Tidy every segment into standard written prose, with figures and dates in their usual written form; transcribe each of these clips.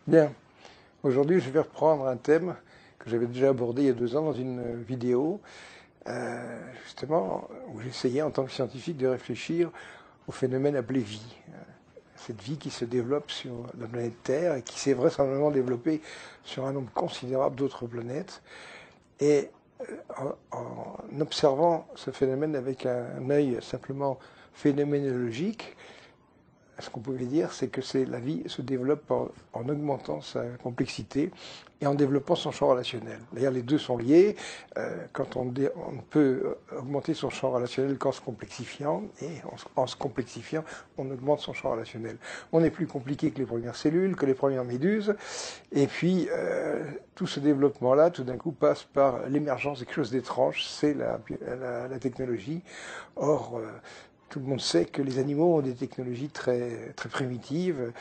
Bien, aujourd'hui je vais reprendre un thème que j'avais déjà abordé il y a 2 ans dans une vidéo, justement, où j'essayais en tant que scientifique de réfléchir au phénomène appelé vie. Cette vie qui se développe sur la planète Terre et qui s'est vraisemblablement développée sur un nombre considérable d'autres planètes. Et en observant ce phénomène avec un œil simplement phénoménologique, ce qu'on pouvait dire, c'est que la vie se développe en augmentant sa complexité et en développant son champ relationnel. D'ailleurs, les deux sont liés. Quand on peut augmenter son champ relationnel qu'en se complexifiant, et en se complexifiant, on augmente son champ relationnel. On est plus compliqué que les premières cellules, que les premières méduses, et puis tout ce développement-là, tout d'un coup, passe par l'émergence de quelque chose d'étrange, c'est la technologie. Or, tout le monde sait que les animaux ont des technologies très, très primitives.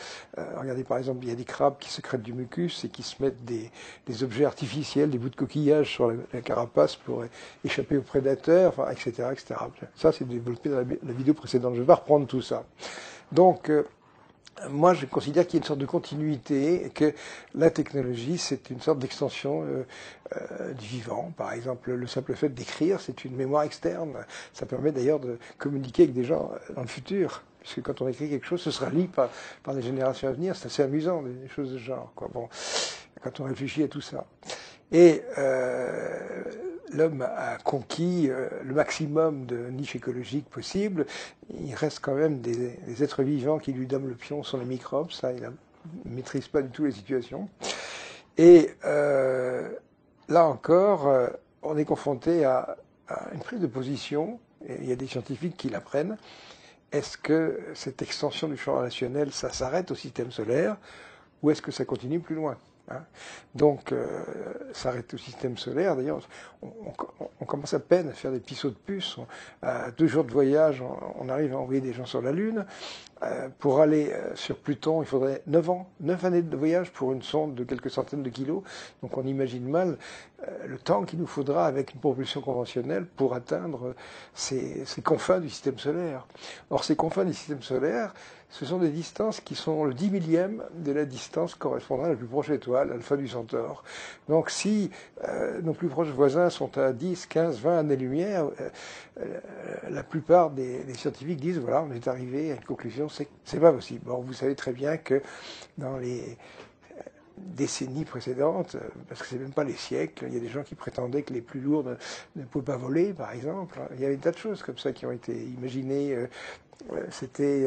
Regardez par exemple, il y a des crabes qui sécrètent du mucus et qui se mettent des objets artificiels, des bouts de coquillage sur la carapace pour échapper aux prédateurs, enfin, etc., etc. Ça, c'est développé dans la vidéo précédente. Je vais pas reprendre tout ça. Donc, moi, je considère qu'il y a une sorte de continuité et que la technologie, c'est une sorte d'extension du vivant. Par exemple, le simple fait d'écrire, c'est une mémoire externe. Ça permet d'ailleurs de communiquer avec des gens dans le futur. Puisque quand on écrit quelque chose, ce sera lu par les générations à venir. C'est assez amusant, des choses de ce genre, quoi. Bon, quand on réfléchit à tout ça. Et l'homme a conquis le maximum de niches écologiques possibles. Il reste quand même des êtres vivants qui lui donnent le pion, sont les microbes. Ça, il ne maîtrise pas du tout les situations. Et là encore, on est confronté à une prise de position, et il y a des scientifiques qui la prennent. Est-ce que cette extension du champ relationnel, ça s'arrête au système solaire, ou est-ce que ça continue plus loin ? Donc, ça arrête au système solaire. D'ailleurs, on commence à peine à faire des pisseaux de puce. À 2 jours de voyage, on arrive à envoyer des gens sur la Lune. Pour aller sur Pluton, il faudrait 9 ans, 9 années de voyage pour une sonde de quelques centaines de kilos. Donc on imagine mal le temps qu'il nous faudra avec une propulsion conventionnelle pour atteindre ces confins du système solaire. Or, ces confins du système solaire, ce sont des distances qui sont le 10 millième de la distance correspondant à la plus proche étoile, Alpha du Centaure. Donc si nos plus proches voisins sont à 10, 15, 20 années-lumière, la plupart des scientifiques disent, voilà, on est arrivé à une conclusion, c'est pas possible. Bon, vous savez très bien que dans les décennies précédentes, parce que c'est même pas les siècles, il y a des gens qui prétendaient que les plus lourds ne pouvaient pas voler, par exemple. Il y avait des tas de choses comme ça qui ont été imaginées. C'était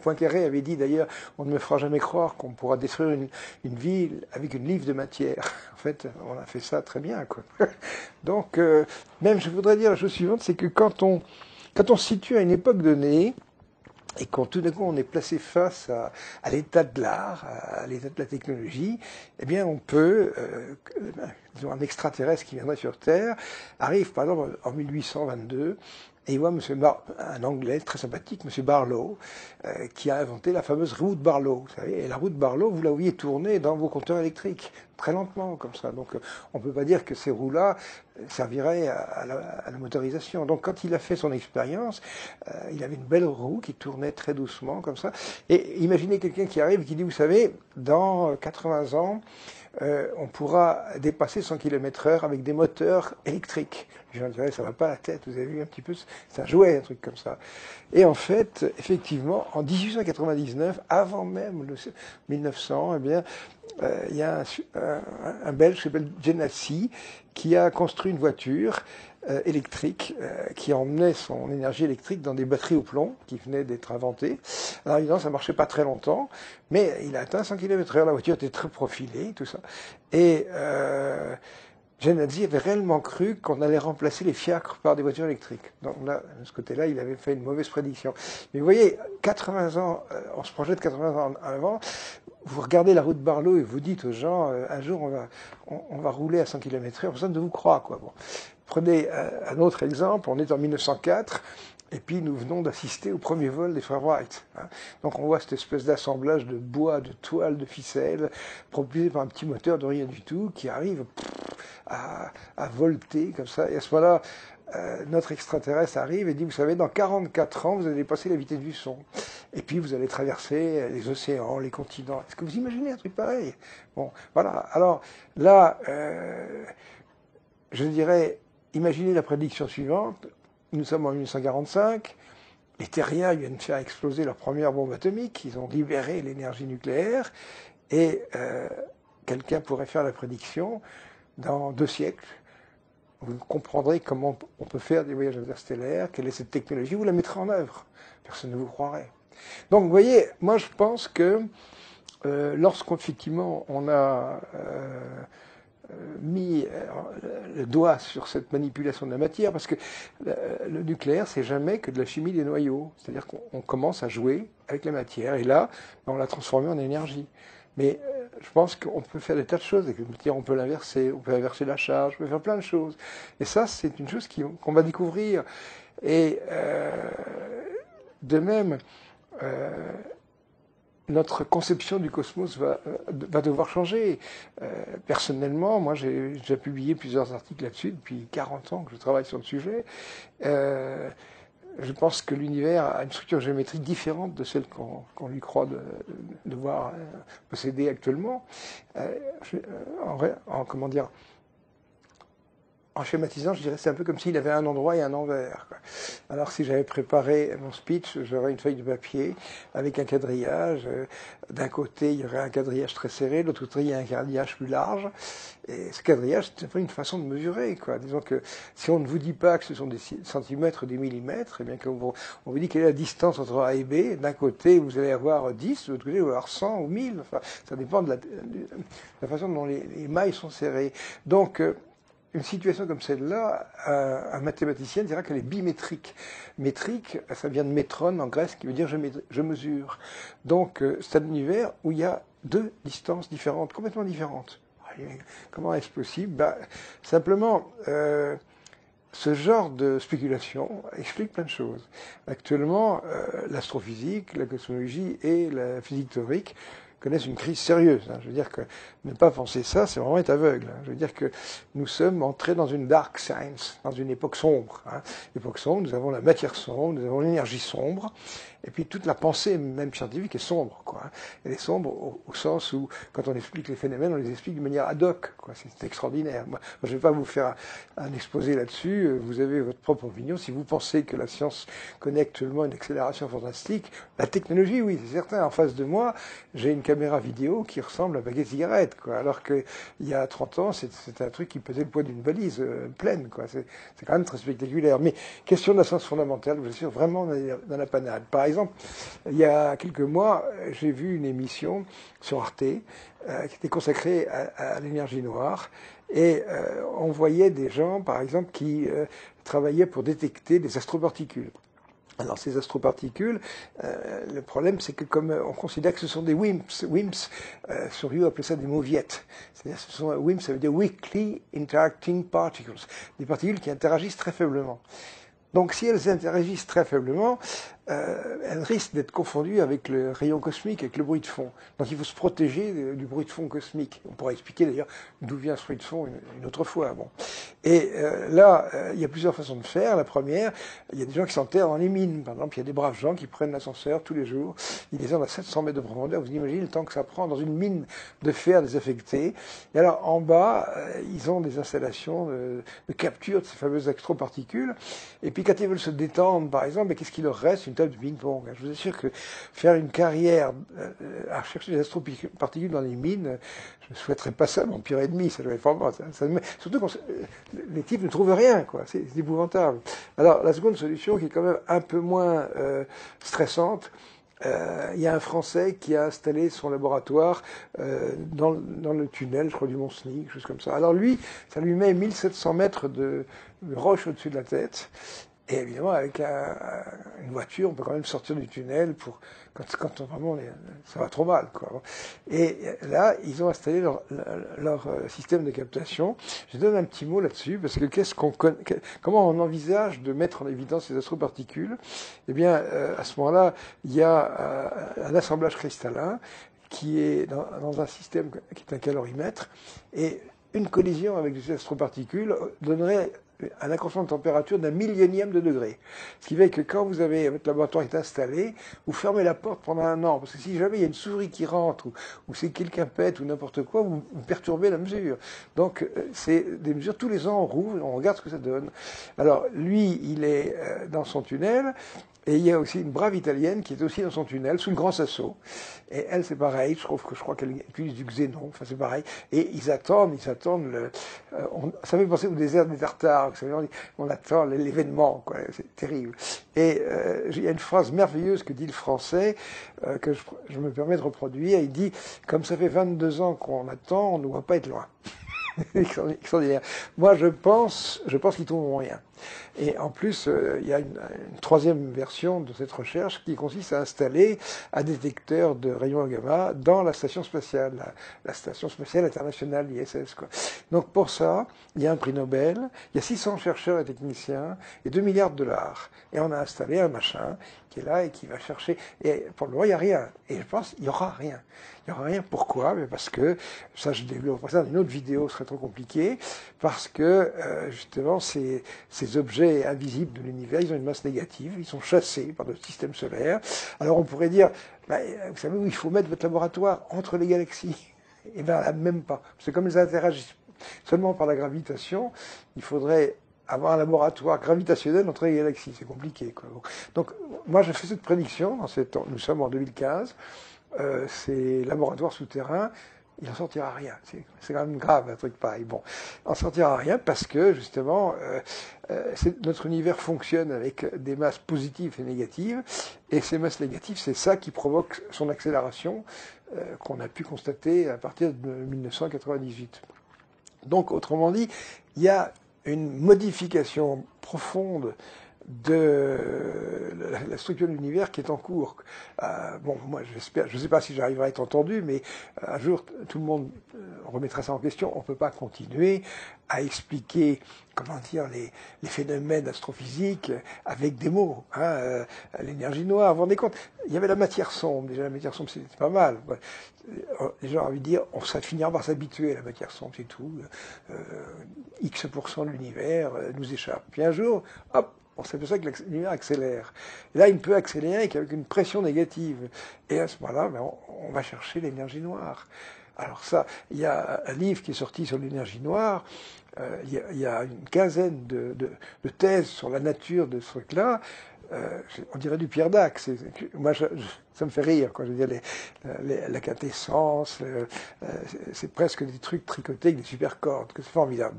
Poincaré avait dit d'ailleurs, on ne me fera jamais croire qu'on pourra détruire une ville avec une livre de matière. En fait, on a fait ça très bien, quoi. Donc, même je voudrais dire la chose suivante, c'est que quand on se situe à une époque donnée, et quand tout d'un coup on est placé face à l'état de l'art, à l'état de la technologie, eh bien on peut, disons un extraterrestre qui viendrait sur Terre, arrive par exemple en 1822, et il voit un Anglais très sympathique, M. Barlow, qui a inventé la fameuse roue de Barlow. Vous savez, et la roue de Barlow, vous la voyez tourner dans vos compteurs électriques, très lentement, comme ça. Donc on ne peut pas dire que ces roues-là serviraient à la motorisation. Donc quand il a fait son expérience, il avait une belle roue qui tournait très doucement, comme ça. Et imaginez quelqu'un qui arrive et qui dit, vous savez, dans 80 ans, on pourra dépasser 100 km/h avec des moteurs électriques. Les gens diraient, ça va pas à la tête, vous avez vu un petit peu, c'est un jouet, un truc comme ça. Et en fait, effectivement, en 1899, avant même le 1900, eh bien, il y a un Belge qui s'appelle Genassi qui a construit une voiture électrique qui emmenait son énergie électrique dans des batteries au plomb qui venaient d'être inventées. Alors évidemment, ça marchait pas très longtemps, mais il a atteint 100 km/h. La voiture était très profilée, tout ça. Et Genadzi avait réellement cru qu'on allait remplacer les fiacres par des voitures électriques. Donc là, de ce côté-là, il avait fait une mauvaise prédiction. Mais vous voyez, 80 ans, on se projette 80 ans avant, vous regardez la route Barlow et vous dites aux gens, un jour on va rouler à 100 km/h, personne ne vous croit, quoi. Bon. Prenez un autre exemple, on est en 1904, et puis nous venons d'assister au premier vol des frères Wright. Donc on voit cette espèce d'assemblage de bois, de toile, de ficelle, propulsé par un petit moteur de rien du tout, qui arrive à volter comme ça. Et à ce moment-là, notre extraterrestre arrive et dit, vous savez, dans 44 ans, vous allez passer la vitesse du son. Et puis, vous allez traverser les océans, les continents. Est-ce que vous imaginez un truc pareil? Bon, voilà. Alors, là, je dirais, imaginez la prédiction suivante. Nous sommes en 1945. Les terriens viennent faire exploser leur première bombe atomique. Ils ont libéré l'énergie nucléaire. Et quelqu'un pourrait faire la prédiction, dans 2 siècles, vous comprendrez comment on peut faire des voyages interstellaires, quelle est cette technologie, vous la mettrez en œuvre. Personne ne vous croirait. Donc, vous voyez, moi je pense que lorsqu'effectivement on a mis le doigt sur cette manipulation de la matière, parce que le nucléaire, c'est jamais que de la chimie des noyaux. C'est-à-dire qu'on commence à jouer avec la matière, et là, on l'a transformée en énergie. Mais je pense qu'on peut faire des tas de choses avec le matière, on peut l'inverser, on peut inverser la charge, on peut faire plein de choses. Et ça, c'est une chose qu'on va découvrir. Et de même, notre conception du cosmos va devoir changer. Personnellement, moi j'ai déjà publié plusieurs articles là-dessus depuis 40 ans que je travaille sur le sujet. Je pense que l'univers a une structure géométrique différente de celle qu'on lui croit devoir posséder actuellement. Comment dire, en schématisant, je dirais c'est un peu comme s'il avait un endroit et un envers, quoi. Alors si j'avais préparé mon speech, j'aurais une feuille de papier avec un quadrillage. D'un côté, il y aurait un quadrillage très serré, de l'autre côté, il y a un quadrillage plus large. Et ce quadrillage, c'est une façon de mesurer, quoi. Disons que si on ne vous dit pas que ce sont des centimètres, des millimètres, eh bien qu'on vous dit quelle est la distance entre A et B, d'un côté, vous allez avoir 10, de l'autre côté, vous allez avoir 100 ou 1000. Enfin, ça dépend de la façon dont les mailles sont serrées. Donc, une situation comme celle-là, un mathématicien dira qu'elle est bimétrique. Métrique, ça vient de métron en grec, qui veut dire je mesure. Donc, c'est un univers où il y a 2 distances différentes, complètement différentes. Comment est-ce possible? Simplement, ce genre de spéculation explique plein de choses. Actuellement, l'astrophysique, la cosmologie et la physique théorique connaissent une crise sérieuse. Je veux dire que ne pas penser ça, c'est vraiment être aveugle. Je veux dire que nous sommes entrés dans une dark science, dans une époque sombre. Époque sombre, nous avons la matière sombre, nous avons l'énergie sombre, et puis toute la pensée, même scientifique, est sombre, quoi. Elle est sombre au sens où, quand on explique les phénomènes, on les explique de manière ad hoc, quoi. C'est extraordinaire. Moi, je ne vais pas vous faire un exposé là-dessus. Vous avez votre propre opinion. Si vous pensez que la science connaît actuellement une accélération fantastique, la technologie, oui, c'est certain. En face de moi, j'ai une caméra vidéo qui ressemble à un paquet de cigarettes, quoi. Alors qu'il y a 30 ans, c'était un truc qui pesait le poids d'une valise pleine, quoi. C'est quand même très spectaculaire. Mais question de la science fondamentale, je suis vraiment dans la panade. Par exemple, il y a quelques mois, j'ai vu une émission sur Arte qui était consacrée à l'énergie noire. Et on voyait des gens, par exemple, qui travaillaient pour détecter des astroparticules. Alors ces astroparticules, le problème c'est que comme on considère que ce sont des WIMPs, sur You appelait ça des mauviettes. C'est-à-dire ce sont WIMPs, ça veut dire Weakly Interacting Particles, des particules qui interagissent très faiblement. Donc si elles interagissent très faiblement, elles risquent d'être confondues avec le rayon cosmique, avec le bruit de fond. Donc il faut se protéger du bruit de fond cosmique. On pourra expliquer d'ailleurs d'où vient ce bruit de fond une autre fois. Bon. Et là, il y a plusieurs façons de faire. La première, il y a des gens qui s'enterrent dans les mines. Par exemple, il y a des braves gens qui prennent l'ascenseur tous les jours. Ils descendent à 700 mètres de profondeur. Vous imaginez le temps que ça prend dans une mine de fer désaffectée. Et alors en bas, ils ont des installations de capture de ces fameuses astroparticules. Et puis quand ils veulent se détendre, par exemple, qu'est-ce qu'il leur reste? Une table de ping-pong. Je vous assure que faire une carrière à chercher des astroparticules dans les mines, je ne souhaiterais pas ça à mon pire ennemi. Ça doit être vraiment, surtout quand les types ne trouvent rien, quoi. C'est épouvantable. Alors la seconde solution, qui est quand même un peu moins stressante, il y a un Français qui a installé son laboratoire dans le tunnel, je crois, du Mont-Cenis, quelque chose comme ça. Alors lui, ça lui met 1700 mètres de roche au-dessus de la tête. Et évidemment, avec une voiture, on peut quand même sortir du tunnel quand vraiment ça va trop mal, quoi. Et là, ils ont installé leur système de captation. Je donne un petit mot là-dessus, parce que comment on envisage de mettre en évidence ces astroparticules? Eh bien, à ce moment-là, il y a un assemblage cristallin qui est dans un système qui est un calorimètre, et une collision avec des astroparticules donnerait un accroissement de température d'un millionième de degré. Ce qui fait que quand votre laboratoire est installé, vous fermez la porte pendant un an. Parce que si jamais il y a une souris qui rentre, ou si quelqu'un pète, ou n'importe quoi, vous perturbez la mesure. Donc, c'est des mesures, tous les ans, on rouvre, on regarde ce que ça donne. Alors, lui, il est dans son tunnel, et il y a aussi une brave Italienne qui est aussi dans son tunnel, sous le Grand Sasso. Et elle, c'est pareil, je crois qu'elle utilise du xénon, enfin c'est pareil. Et ils attendent ça fait penser au désert des Tartares, vous savez, on attend l'événement, quoi, c'est terrible. Et il y a une phrase merveilleuse que dit le Français, que je me permets de reproduire, il dit « Comme ça fait 22 ans qu'on attend, on ne doit pas être loin ». Extraordinaire. Moi, je pense qu'ils trouveront rien. Et en plus, il y a une troisième version de cette recherche qui consiste à installer un détecteur de rayons gamma dans la station spatiale, la station spatiale internationale, l'ISS, quoi. Donc pour ça, il y a un prix Nobel, il y a 600 chercheurs et techniciens et 2 milliards de dollars. Et on a installé un machin qui est là et qui va chercher. Et pour le moment, il n'y a rien. Et je pense qu'il n'y aura rien. Il n'y aura rien. Pourquoi? Mais parce que, ça je développe ça dans une autre vidéo, ce serait trop compliqué, parce que justement, ces objets invisibles de l'univers, ils ont une masse négative, ils sont chassés par notre système solaire. Alors on pourrait dire, vous savez où il faut mettre votre laboratoire? Entre les galaxies. Eh bien, là, même pas. C'est comme ils interagissent seulement par la gravitation, il faudrait avoir un laboratoire gravitationnel entre les galaxies. C'est compliqué, quoi. Donc, moi, je fais cette prédiction, nous sommes en 2015, ces laboratoires souterrains, il n'en sortira rien. C'est quand même grave, un truc pareil. Bon, il n'en sortira rien parce que, justement, notre univers fonctionne avec des masses positives et négatives, et ces masses négatives, c'est ça qui provoque son accélération qu'on a pu constater à partir de 1998. Donc, autrement dit, il y a une modification profonde de la structure de l'univers qui est en cours. Bon, moi, j'espère, je ne sais pas si j'arriverai à être entendu, mais un jour, tout le monde remettra ça en question. On ne peut pas continuer à expliquer, comment dire, les phénomènes astrophysiques avec des mots. L'énergie noire, vous vous rendez compte? Il y avait la matière sombre. Déjà, la matière sombre, c'était pas mal. Les gens ont envie de dire, ça finira par s'habituer à la matière sombre, c'est tout. X% de l'univers nous échappe. Puis un jour, hop, on s'aperçoit que l'univers accélère. Et là, il ne peut accélérer qu'avec une pression négative. Et à ce moment-là, on va chercher l'énergie noire. Alors ça, il y a un livre qui est sorti sur l'énergie noire. Il y a une quinzaine de thèses sur la nature de ce truc-là. On dirait du Pierre Dac. Moi, ça me fait rire, quoi. Je veux dire, la quintessence, c'est presque des trucs tricotés avec des super cordes, que c'est formidable.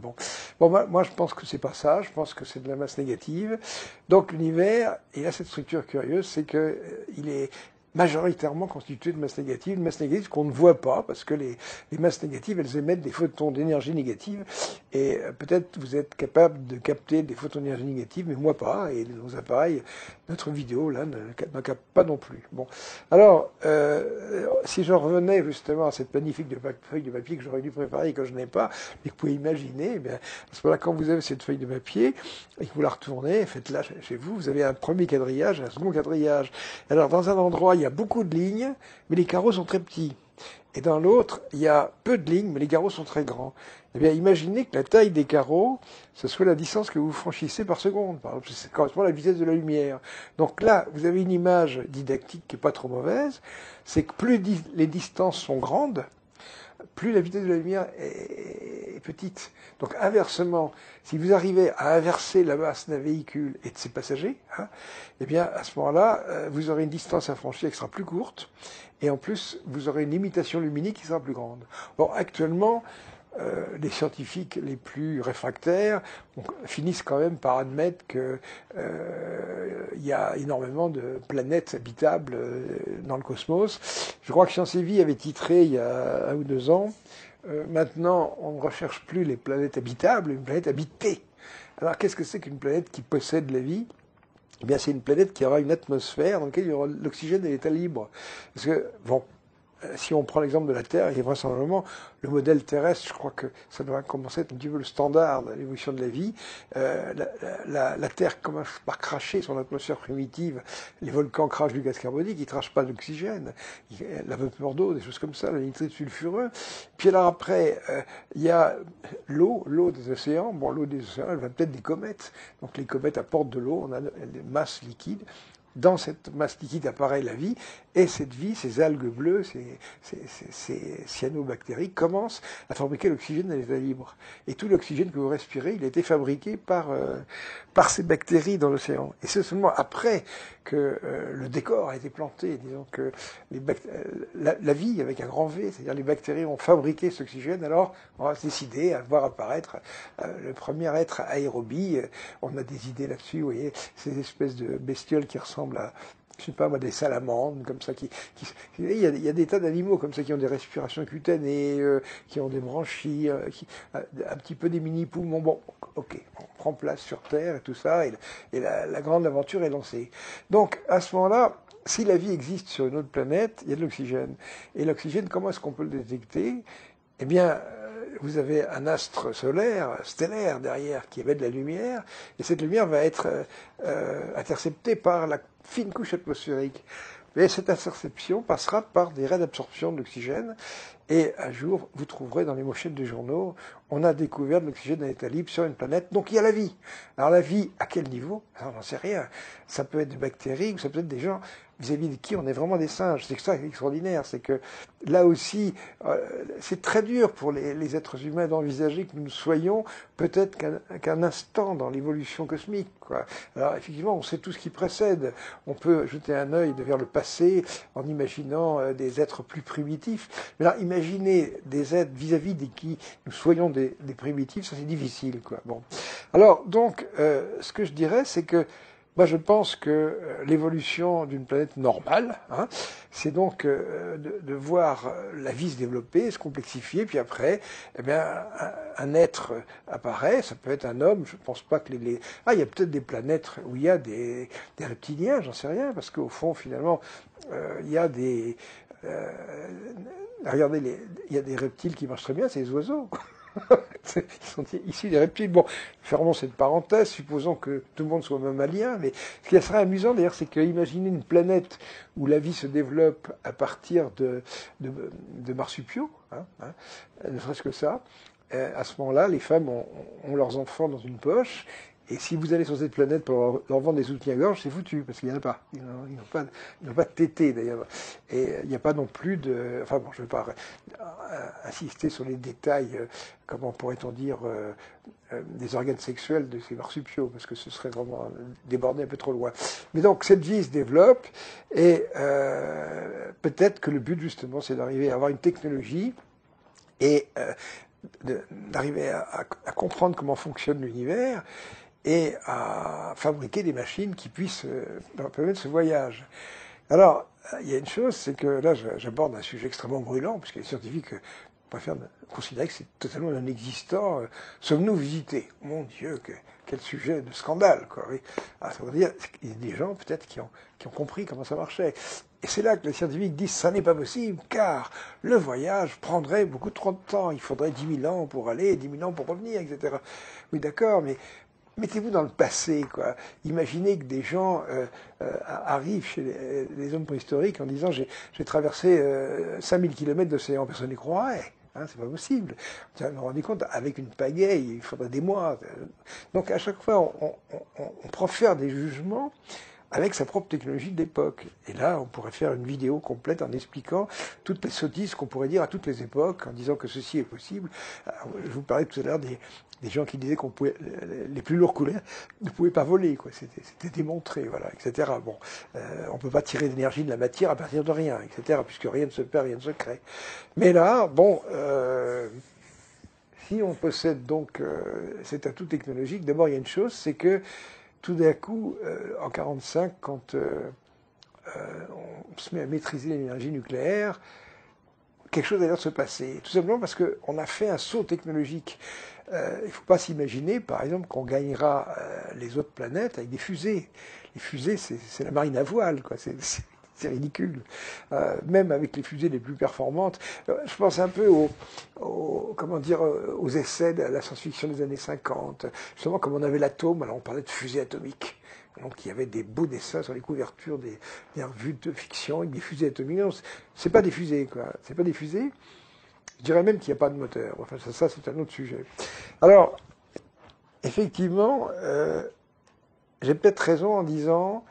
Bon, moi, je pense que c'est pas ça. Je pense que c'est de la masse négative. Donc, l'univers, il a cette structure curieuse, c'est que il est majoritairement constitué de masse négative, une masse négative qu'on ne voit pas, parce que les masses négatives, elles émettent des photons d'énergie négative, et peut-être vous êtes capable de capter des photons d'énergie négative, mais moi pas, et nos appareils, notre vidéo, là, ne capte pas non plus. Bon. Alors, si je revenais justement à cette magnifique feuille de papier que j'aurais dû préparer et que je n'ai pas, et que vous pouvez imaginer, eh bien, à ce moment-là, quand vous avez cette feuille de papier, et que vous la retournez, faites-la chez vous, vous avez un premier quadrillage, un second quadrillage. Alors, dans un endroit, il y a beaucoup de lignes, mais les carreaux sont très petits. Et dans l'autre, il y a peu de lignes, mais les carreaux sont très grands. Eh bien, imaginez que la taille des carreaux, ce soit la distance que vous franchissez par seconde. Par exemple, ça correspond à la vitesse de la lumière. Donc là, vous avez une image didactique qui est pas trop mauvaise. C'est que plus les distances sont grandes, plus la vitesse de la lumière est petite. Donc inversement, si vous arrivez à inverser la masse d'un véhicule et de ses passagers, eh bien à ce moment-là, vous aurez une distance à franchir qui sera plus courte, et en plus, vous aurez une limitation luminique qui sera plus grande. Bon, actuellement, les scientifiques les plus réfractaires finissent quand même par admettre que y a énormément de planètes habitables dans le cosmos. Je crois que Science et Vie avait titré il y a 1 ou 2 ans, maintenant on ne recherche plus les planètes habitables, une planète habitée. Alors qu'est-ce que c'est qu'une planète qui possède la vie? Eh bien c'est une planète qui aura une atmosphère dans laquelle il y aura l'oxygène et l'état libre. Parce que, bon, si on prend l'exemple de la Terre, il y a vraisemblablement le modèle terrestre, je crois que ça doit commencer à être un petit peu le standard de l'évolution de la vie. La Terre commence par cracher son atmosphère primitive, les volcans crachent du gaz carbonique, ils ne crachent pas d'oxygène, la vapeur d'eau, des choses comme ça, le nitrite sulfureux. Puis alors après, il y a l'eau des océans. Bon, l'eau des océans, elle va peut-être des comètes. Donc les comètes apportent de l'eau, on a des masses liquides. Dans cette masse liquide apparaît la vie, et cette vie, ces algues bleues, ces cyanobactéries, commencent à fabriquer l'oxygène à l'état libre. Et tout l'oxygène que vous respirez, il a été fabriqué par ces bactéries dans l'océan. Et c'est seulement après que le décor a été planté, disons que la vie avec un grand V, c'est-à-dire les bactéries ont fabriqué cet oxygène, alors on va se décider à voir apparaître le premier être aérobie. On a des idées là-dessus, vous voyez, ces espèces de bestioles qui ressemblent à, je sais pas moi, des salamandres, comme ça, il y a des tas d'animaux comme ça qui ont des respirations cutanées, qui ont des branchies, un petit peu des mini-poumons. Bon, ok, on prend place sur Terre et tout ça, et la grande aventure est lancée. Donc, à ce moment-là, si la vie existe sur une autre planète, il y a de l'oxygène. Et l'oxygène, comment est-ce qu'on peut le détecter? Eh bien, vous avez un astre solaire, stellaire derrière, qui émet de la lumière, et cette lumière va être interceptée par la fine couche atmosphérique. Mais cette interception passera par des raies d'absorption de l'oxygène, et un jour, vous trouverez dans les manchettes des journaux, on a découvert de l'oxygène à l'état libre sur une planète, donc il y a la vie. Alors la vie, à quel niveau? Alors, on n'en sait rien. Ça peut être des bactéries, ou ça peut être des gens vis-à-vis de qui on est vraiment des singes. C'est ça qui est extraordinaire, c'est que là aussi, c'est très dur pour les êtres humains d'envisager que nous soyons peut-être qu'un instant dans l'évolution cosmique, quoi. Alors effectivement, on sait tout ce qui précède. On peut jeter un œil vers le passé en imaginant des êtres plus primitifs. Mais là, imaginer des êtres vis-à-vis de qui nous soyons des primitifs, ça c'est difficile, quoi. Bon. Alors donc, ce que je dirais, c'est que moi, je pense que l'évolution d'une planète normale, hein, c'est donc de voir la vie se développer, se complexifier, puis après, eh bien, un être apparaît, ça peut être un homme, je ne pense pas que Ah, il y a peut-être des planètes où il y a des reptiliens, j'en sais rien, parce qu'au fond, finalement, il y a des... regardez, il y a des reptiles qui marchent très bien, c'est les oiseaux, quoi. Ils sont issus des reptiles. Bon, fermons cette parenthèse, supposons que tout le monde soit mammalien, mais ce qui serait amusant d'ailleurs, c'est qu'imaginez une planète où la vie se développe à partir de marsupiaux, ne serait-ce que ça. À ce moment-là, les femmes ont leurs enfants dans une poche, et si vous allez sur cette planète pour leur vendre des soutiens-gorge, c'est foutu, parce qu'il n'y en a pas. Ils n'ont pas de tétés, d'ailleurs. Et il n'y a pas non plus de... Enfin bon, je ne vais pas insister sur les détails, comment pourrait-on dire, des organes sexuels de ces marsupiaux, parce que ce serait vraiment déborder un peu trop loin. Mais donc, cette vie se développe, et peut-être que le but, justement, c'est d'arriver à avoir une technologie, et d'arriver à comprendre comment fonctionne l'univers, et à fabriquer des machines qui puissent permettre ce voyage. Alors, il y a une chose, c'est que là, j'aborde un sujet extrêmement brûlant, puisque les scientifiques préfèrent considérer que c'est totalement non existant. Sommes-nous visités? Mon Dieu, quel sujet de scandale, quoi. Oui. Alors, ça veut dire qu'il y a des gens, peut-être, qui ont compris comment ça marchait. Et c'est là que les scientifiques disent ça n'est pas possible, car le voyage prendrait beaucoup trop de temps. Il faudrait 10 000 ans pour aller, 10 000 ans pour revenir, etc. Oui, d'accord, mais mettez-vous dans le passé, quoi. Imaginez que des gens arrivent chez les hommes préhistoriques en disant j'ai traversé 5000 kilomètres d'océan, personne n'y croirait. Hein, c'est pas possible. Vous vous rendez compte, avec une pagaie, il faudrait des mois. Donc à chaque fois, on profère des jugements avec sa propre technologie de l'époque. Et là, on pourrait faire une vidéo complète en expliquant toutes les sottises qu'on pourrait dire à toutes les époques, en disant que ceci est possible. Je vous parlais tout à l'heure des gens qui disaient qu'on pouvait, les plus lourds couleurs ne pouvaient pas voler, quoi. C'était démontré, voilà, etc. Bon, on peut pas tirer l'énergie de la matière à partir de rien, etc. Puisque rien ne se perd, rien ne se crée. Mais là, bon, si on possède donc cet atout technologique, d'abord il y a une chose, c'est que tout d'un coup, en 1945, quand on se met à maîtriser l'énergie nucléaire, quelque chose a l'air de se passer. Tout simplement parce qu'on a fait un saut technologique. Il ne faut pas s'imaginer, par exemple, qu'on gagnera les autres planètes avec des fusées. Les fusées, c'est la marine à voile, quoi. C'est ridicule. Même avec les fusées les plus performantes. Je pense un peu comment dire, aux essais de la science-fiction des années 50. Justement, comme on avait l'atome, alors on parlait de fusée atomique. Donc il y avait des beaux dessins sur les couvertures des revues de fiction avec des fusées atomiques. Non, c'est pas des fusées, quoi. C'est pas des fusées. Je dirais même qu'il n'y a pas de moteur. Enfin, ça c'est un autre sujet. Alors, effectivement, j'ai peut-être raison en disant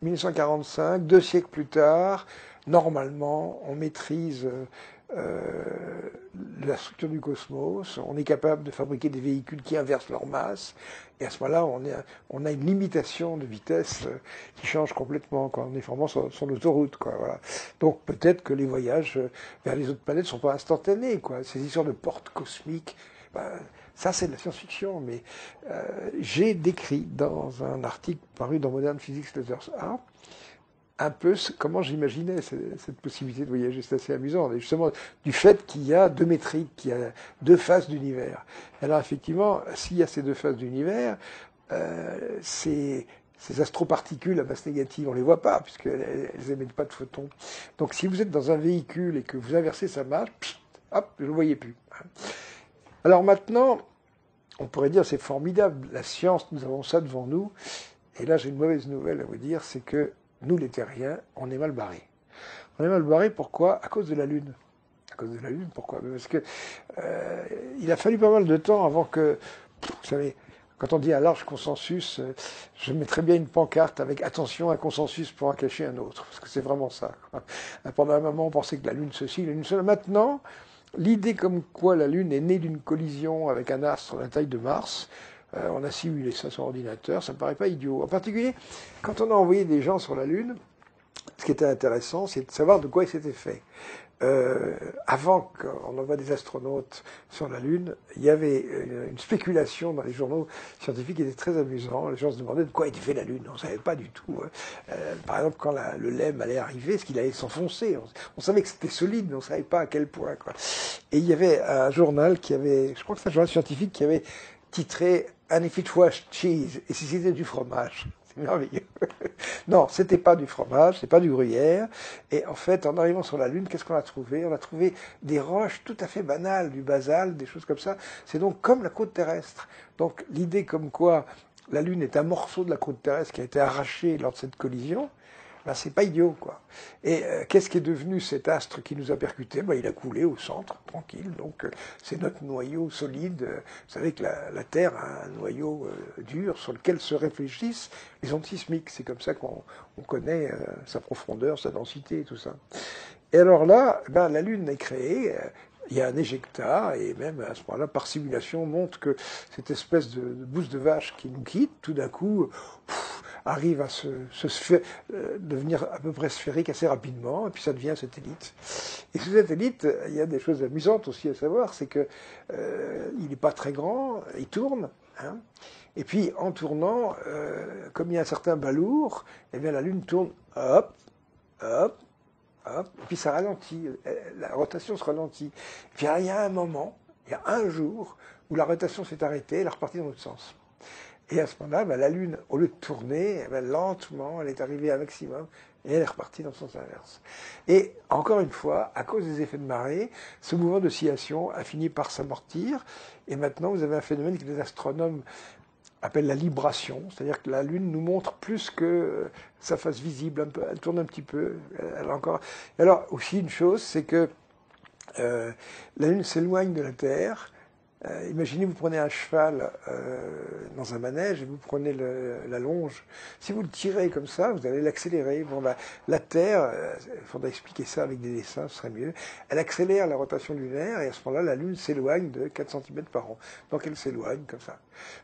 1945, 2 siècles plus tard, normalement, on maîtrise la structure du cosmos, on est capable de fabriquer des véhicules qui inversent leur masse, et à ce moment-là, on a une limitation de vitesse qui change complètement, quoi. On est vraiment sur l'autoroute, quoi. Voilà. Donc peut-être que les voyages vers les autres planètes ne sont pas instantanés, quoi. Ces histoires de portes cosmiques, ça c'est de la science-fiction, mais j'ai décrit dans un article paru dans Modern Physics Letters A un peu comment j'imaginais cette possibilité de voyager. C'est assez amusant, et justement du fait qu'il y a 2 métriques, qu'il y a 2 faces d'univers. Alors effectivement, s'il y a ces 2 faces d'univers, ces astroparticules à masse négative, on ne les voit pas, puisqu'elles n'émettent pas de photons. Donc si vous êtes dans un véhicule et que vous inversez sa masse, hop, je ne le voyais plus. Alors maintenant, on pourrait dire c'est formidable, la science, nous avons ça devant nous. Et là, j'ai une mauvaise nouvelle à vous dire, c'est que nous, les terriens, on est mal barrés. On est mal barrés, pourquoi? À cause de la Lune. À cause de la Lune, pourquoi? Parce que il a fallu pas mal de temps avant que, vous savez, quand on dit un large consensus, je mettrais bien une pancarte avec attention, un consensus pour en cacher un autre, parce que c'est vraiment ça. Pendant un moment, on pensait que la Lune ceci, la Lune cela. Maintenant, l'idée comme quoi la Lune est née d'une collision avec un astre de la taille de Mars, on a simulé ça sur ordinateur, ça ne me paraît pas idiot. En particulier, quand on a envoyé des gens sur la Lune, ce qui était intéressant, c'est de savoir de quoi ils s'étaient faits. Avant qu'on envoie des astronautes sur la Lune, il y avait une spéculation dans les journaux scientifiques qui était très amusant. Les gens se demandaient de quoi était fait la Lune. On ne savait pas du tout. Par exemple, quand le LEM allait arriver, est-ce qu'il allait s'enfoncer? On savait que c'était solide, mais on ne savait pas à quel point, quoi. Et il y avait un journal qui avait, je crois que c'est un journal scientifique qui avait titré « And if it was cheese » et si c'était du fromage. C'est merveilleux. Non, c'était pas du fromage, c'est pas du gruyère. Et en fait, en arrivant sur la Lune, qu'est-ce qu'on a trouvé? On a trouvé des roches tout à fait banales, du basalte, des choses comme ça. C'est donc comme la croûte terrestre. Donc l'idée comme quoi la Lune est un morceau de la croûte terrestre qui a été arraché lors de cette collision, ben, c'est pas idiot, quoi. Et qu'est-ce qui est devenu cet astre qui nous a percuté? Ben, il a coulé au centre, tranquille. Donc c'est notre noyau solide. Vous savez que la Terre a un noyau dur sur lequel se réfléchissent les ondes sismiques. C'est comme ça qu'on connaît sa profondeur, sa densité et tout ça. Et alors là, ben, la Lune est créée. Il y a un éjecta, et même à ce moment-là, par simulation, on montre que cette espèce de bouse de vache qui nous quitte, tout d'un coup, arrive à devenir à peu près sphérique assez rapidement, et puis ça devient un satellite. Et ce satellite, il y a des choses amusantes aussi à savoir, c'est que il n'est pas très grand, il tourne, hein, et puis en tournant, comme il y a un certain balourd, eh bien la Lune tourne, hop, hop, hop, et puis ça ralentit, la rotation se ralentit. Et puis il y a un moment, il y a un jour, où la rotation s'est arrêtée, elle est repartie dans l'autre sens. Et à ce moment-là, ben, la Lune, au lieu de tourner, ben, lentement, elle est arrivée à un maximum, et elle est repartie dans le sens inverse. Et encore une fois, à cause des effets de marée, ce mouvement d'oscillation a fini par s'amortir, et maintenant vous avez un phénomène que les astronomes appellent la libration, c'est-à-dire que la Lune nous montre plus que sa face visible, un peu, elle tourne un petit peu, elle a encore... Et alors, aussi une chose, c'est que la Lune s'éloigne de la Terre. Imaginez, vous prenez un cheval dans un manège et vous prenez la longe. Si vous le tirez comme ça, vous allez l'accélérer. Bon, bah, la Terre, il faudrait expliquer ça avec des dessins, ce serait mieux. Elle accélère la rotation lunaire et à ce moment-là, la Lune s'éloigne de 4 cm par an. Donc elle s'éloigne comme ça.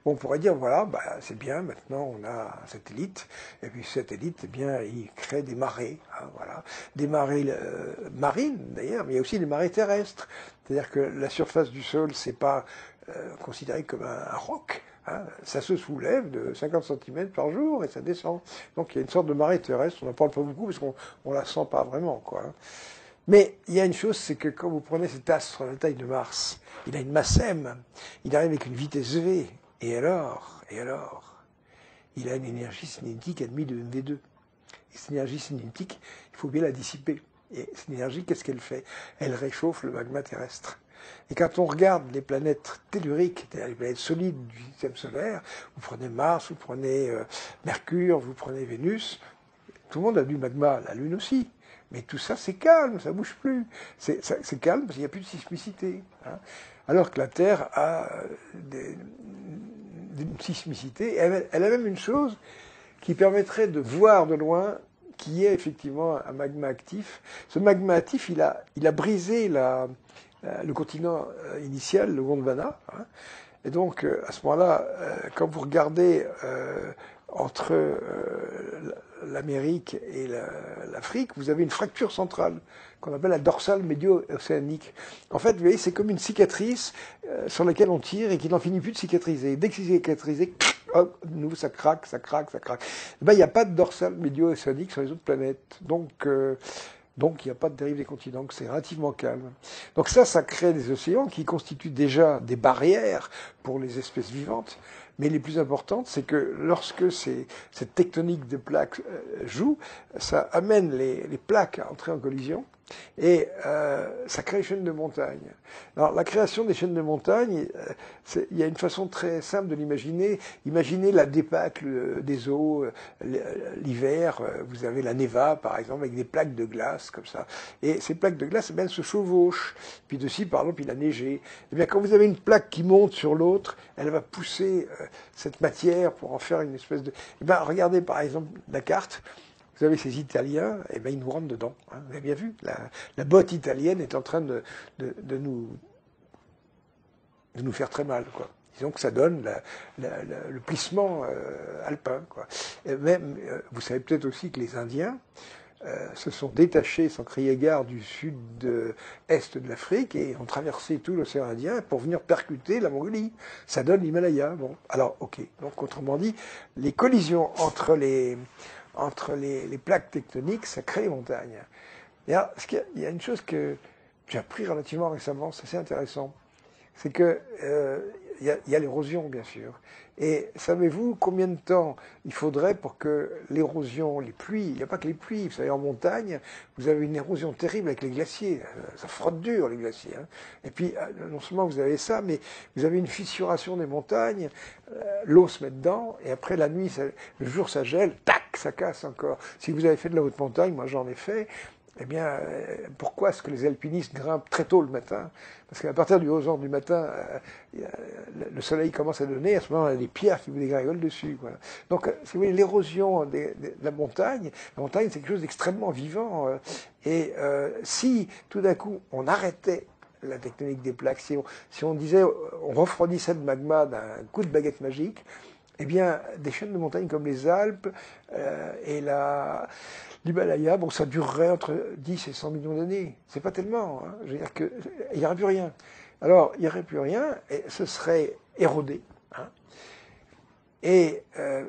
Bon, on pourrait dire, voilà, bah, c'est bien, maintenant on a un satellite. Et puis ce satellite, eh bien, il crée des marées. Hein, voilà. Des marées marines, d'ailleurs, mais il y a aussi des marées terrestres. C'est-à-dire que la surface du sol, c'est pas considéré comme un roc. Hein. Ça se soulève de 50 cm par jour et ça descend. Donc il y a une sorte de marée terrestre. On n'en parle pas beaucoup parce qu'on la sent pas vraiment, quoi. Mais il y a une chose, c'est que quand vous prenez cet astre de la taille de Mars, il a une masse m, il arrive avec une vitesse v, et alors, il a une énergie cinétique admise de mv2. Et cette énergie cinétique, il faut bien la dissiper. Et cette énergie, qu'est-ce qu'elle fait? Elle réchauffe le magma terrestre. Et quand on regarde les planètes telluriques, les planètes solides du système solaire, vous prenez Mars, vous prenez Mercure, vous prenez Vénus, tout le monde a du magma, la Lune aussi. Mais tout ça, c'est calme, ça bouge plus. C'est calme parce qu'il n'y a plus de sismicité. Hein. Alors que la Terre a une sismicité. Elle a même une chose qui permettrait de voir de loin qui est effectivement un magma actif. Ce magma actif, il a brisé le continent initial, le Gondwana. Hein. Et donc, à ce moment-là, quand vous regardez entre l'Amérique et l'Afrique, vous avez une fracture centrale qu'on appelle la dorsale médio-océanique. En fait, vous voyez, c'est comme une cicatrice sur laquelle on tire et qui n'en finit plus de cicatriser. Dès que c'est cicatrisé, hop, de nouveau, ça craque, ça craque, ça craque. Ben, il n'y a pas de dorsale médio-océanique sur les autres planètes. Donc, il n'y a pas de dérive des continents, donc c'est relativement calme. Donc ça crée des océans qui constituent déjà des barrières pour les espèces vivantes. Mais les plus importantes, c'est que lorsque cette tectonique de plaques joue, ça amène les plaques à entrer en collision et ça crée des chaînes de montagnes. Alors la création des chaînes de montagnes, il y a une façon très simple de l'imaginer. Imaginez la débâcle des eaux l'hiver. Vous avez la Neva, par exemple, avec des plaques de glace comme ça. Et ces plaques de glace, elles se chevauchent. Puis de ci, par exemple, il a neigé. Eh bien, quand vous avez une plaque qui monte sur l'autre, elle va pousser cette matière pour en faire une espèce de... Eh bien, regardez par exemple la carte. Vous avez ces Italiens, eh bien, ils nous rentrent dedans. Hein. Vous avez bien vu, la botte italienne est en train de nous faire très mal, quoi. Disons que ça donne le plissement alpin, quoi. Et même, vous savez peut-être aussi que les Indiens se sont détachés sans crier gare du sud-est de l'Afrique et ont traversé tout l'océan Indien pour venir percuter la Mongolie. Ça donne l'Himalaya. Bon, alors, ok. Donc, autrement dit, les collisions entre les plaques tectoniques, ça crée les montagnes. Et alors, il y a une chose que j'ai appris relativement récemment, c'est assez intéressant, c'est que il y a l'érosion, bien sûr. Et savez-vous combien de temps il faudrait pour que l'érosion, les pluies, il n'y a pas que les pluies, vous savez, en montagne, vous avez une érosion terrible avec les glaciers, ça frotte dur les glaciers. Hein. Et puis, non seulement vous avez ça, mais vous avez une fissuration des montagnes, l'eau se met dedans, et après la nuit, le jour ça gèle, tac, ça casse encore. Si vous avez fait de la haute montagne, moi j'en ai fait, eh bien, pourquoi est-ce que les alpinistes grimpent très tôt le matin? Parce qu'à partir du 11h du matin, le soleil commence à donner, à ce moment-là, il y a des pierres qui vous dégringolent dessus. Voilà. Donc, si vous voulez, l'érosion de la montagne c'est quelque chose d'extrêmement vivant. Et si, tout d'un coup, on arrêtait la tectonique des plaques, si on disait, on refroidissait le magma d'un coup de baguette magique, eh bien, des chaînes de montagnes comme les Alpes et l'Himalaya, bon, ça durerait entre 10 et 100 millions d'années. C'est pas tellement. Hein. Je veux dire qu'il n'y aurait plus rien. Alors, il n'y aurait plus rien et ce serait érodé. Hein. Et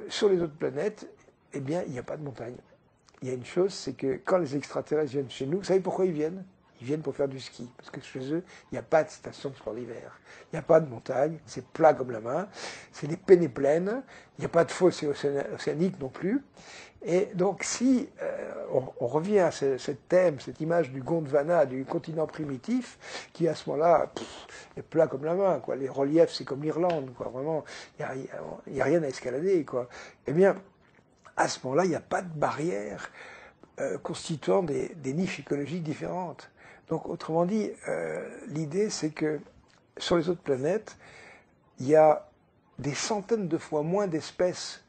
sur les autres planètes, eh bien, il n'y a pas de montagne. Il y a une chose, c'est que quand les extraterrestres viennent chez nous, vous savez pourquoi ils viennent? Ils viennent pour faire du ski, parce que chez eux, il n'y a pas de station de sport d'hiver. Il n'y a pas de montagne, c'est plat comme la main, c'est des pennées pleines, il n'y a pas de fosse océanique non plus. Et donc si on revient à ce thème, cette image du Gondwana, du continent primitif, qui à ce moment-là est plat comme la main, quoi. Les reliefs, c'est comme l'Irlande, quoi. Vraiment, il n'y a rien à escalader, quoi. Eh bien, à ce moment-là, il n'y a pas de barrière constituant des niches écologiques différentes. Donc, autrement dit, l'idée, c'est que sur les autres planètes, il y a des centaines de fois moins d'espèces,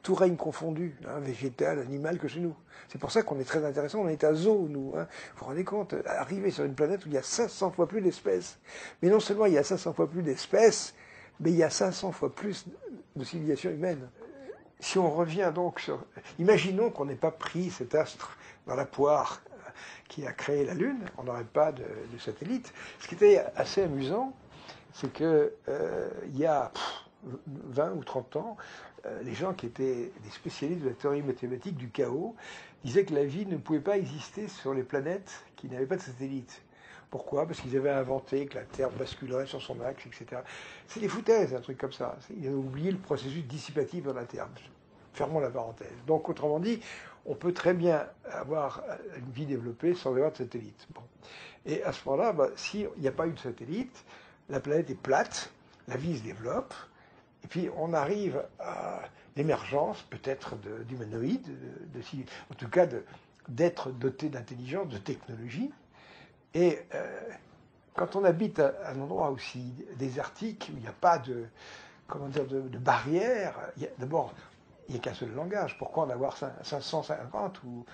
tout règne confondu, hein, végétal, animal, que chez nous. C'est pour ça qu'on est très intéressant, on est à zoo, nous. Hein. Vous vous rendez compte, arriver sur une planète où il y a 500 fois plus d'espèces. Mais non seulement il y a 500 fois plus d'espèces, mais il y a 500 fois plus de civilisations humaines. Si on revient donc sur... Imaginons qu'on n'ait pas pris cet astre dans la poire qui a créé la Lune, on n'aurait pas de satellite. Ce qui était assez amusant, c'est que il y a 20 ou 30 ans, les gens qui étaient des spécialistes de la théorie mathématique du chaos disaient que la vie ne pouvait pas exister sur les planètes qui n'avaient pas de satellite. Pourquoi? Parce qu'ils avaient inventé que la Terre basculerait sur son axe, etc. C'est des foutaises, un truc comme ça. Ils avaient oublié le processus dissipatif dans la Terre. Fermons la parenthèse. Donc, autrement dit, on peut très bien avoir une vie développée sans avoir de satellite. Bon. Et à ce moment-là, s'il n'y a pas eu de satellite, la planète est plate, la vie se développe, et puis on arrive à l'émergence peut-être d'humanoïdes, en tout cas d'êtres dotés d'intelligence, de technologie. Et quand on habite à un endroit aussi désertique, où il n'y a pas de barrière, d'abord, il n'y a qu'un seul langage. Pourquoi en avoir 550 ou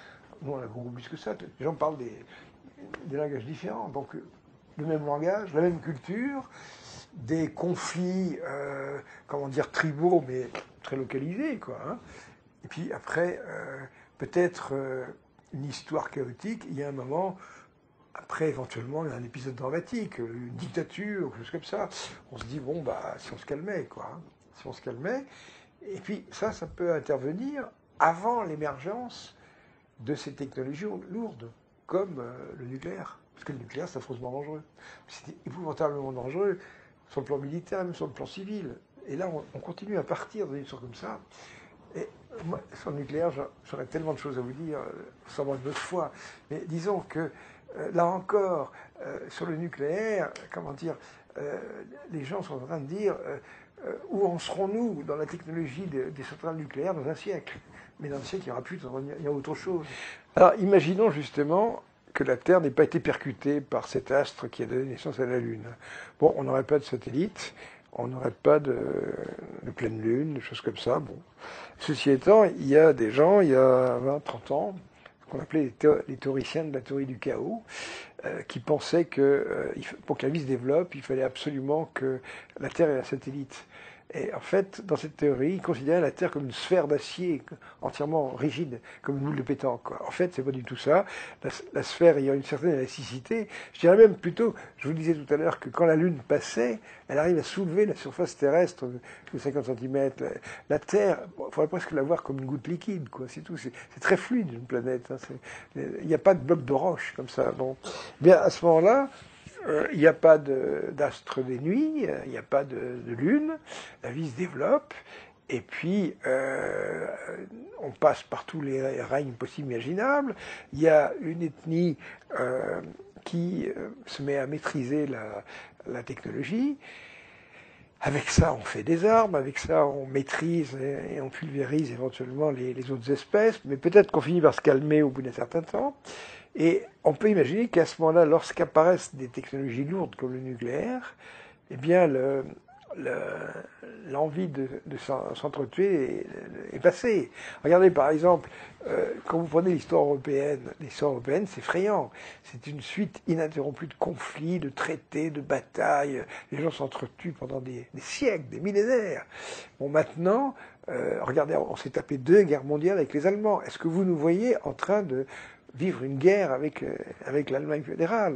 nous on a beaucoup plus que ça. Les gens parlent des langages différents. Donc le même langage, la même culture, des conflits, tribaux, mais très localisés, quoi. Hein. Et puis après, peut-être une histoire chaotique. Il y a un moment, après éventuellement, il y a un épisode dramatique, une dictature, quelque chose comme ça. On se dit, bon, si on se calmait, quoi. Hein. Si on se calmait. Et puis ça peut intervenir avant l'émergence de ces technologies lourdes, comme le nucléaire. Parce que le nucléaire, c'est affreusement dangereux. C'est épouvantablement dangereux sur le plan militaire, même sur le plan civil. Et là, on continue à partir d'une histoire comme ça. Et moi, sur le nucléaire, j'aurais tellement de choses à vous dire, sans moi de votre foi. Mais disons que, là encore, sur le nucléaire, les gens sont en train de dire où en serons-nous dans la technologie des centrales nucléaires dans un siècle. Mais dans un siècle, il n'y aura plus, il y a autre chose. Alors, imaginons justement que la Terre n'ait pas été percutée par cet astre qui a donné naissance à la Lune. Bon, on n'aurait pas de satellite, on n'aurait pas de pleine Lune, des choses comme ça. Bon. Ceci étant, il y a des gens, il y a 20, 30 ans, qu'on appelait les théoriciens de la théorie du chaos, qui pensaient que pour que la vie se développe, il fallait absolument que la Terre ait un satellite. Et en fait, dans cette théorie, ils considéraient la Terre comme une sphère d'acier entièrement rigide, comme une boule de pétanque, quoi. En fait, c'est pas du tout ça. La sphère ayant une certaine élasticité, je dirais même plutôt, je vous disais tout à l'heure que quand la Lune passait, elle arrive à soulever la surface terrestre de 50 cm. La Terre, il faudrait presque la voir comme une goutte liquide, quoi. C'est tout. C'est très fluide, une planète. Hein. Il n'y a pas de bloc de roche comme ça. Bon. Bien, à ce moment-là, il n'y a pas d'astre des nuits, il n'y a pas de lune, la vie se développe, et puis on passe par tous les règnes possibles imaginables. Il y a une ethnie qui se met à maîtriser la technologie. Avec ça, on fait des armes, avec ça, on maîtrise et on pulvérise éventuellement les autres espèces, mais peut-être qu'on finit par se calmer au bout d'un certain temps. Et on peut imaginer qu'à ce moment-là, lorsqu'apparaissent des technologies lourdes comme le nucléaire, eh bien, l'envie de s'entretuer est passée. Regardez, par exemple, quand vous prenez l'histoire européenne, c'est effrayant. C'est une suite ininterrompue de conflits, de traités, de batailles. Les gens s'entretuent pendant des siècles, des millénaires. Bon, maintenant, regardez, on s'est tapé 2 guerres mondiales avec les Allemands. Est-ce que vous nous voyez en train de vivre une guerre avec l'Allemagne fédérale?